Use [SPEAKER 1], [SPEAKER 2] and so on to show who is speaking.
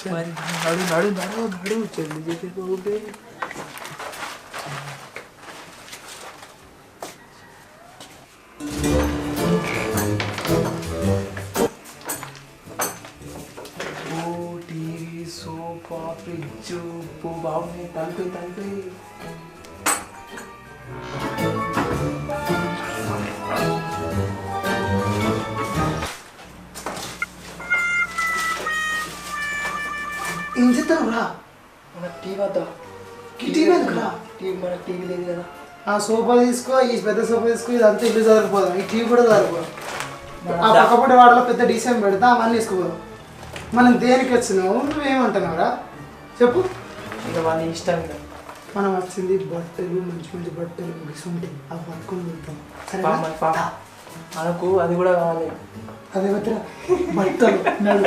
[SPEAKER 1] నడు నడు నడు నడు చెల్లి చెప్పి టీవీ సోఫా ఫ్రిడ్జ్ బాగున్నాయి తలిపి తలిపి ఏం చేస్తావు రా మన టీవీ వద్దా టీవీ ఎందుకురా టీవీ మన టీవీ లేదు కదా ఆ సోఫా తీసుకో ఈ పెద్ద సోఫా తీసుకో ఇదంతా ఇల్లు చదివిపోదాం ఈ టీవీ కూడా చదివిపోదాం ఆ పక్కపడి వాడలో పెద్ద డిసైన్ పెడతా అవన్నీ వేసుకోపోదాం మనం దేనికి వచ్చినావు నువ్వేమంటున్నావురా చెప్పు ఇక వాళ్ళ ఇష్టం కదా మనం వచ్చింది బట్టలు మంచి మంచి బట్టలు ముగిసుంటే అవి పట్టుకొని వెళ్తాం సరే మనకు అది కూడా కావాలి అదే బట్టలు నడు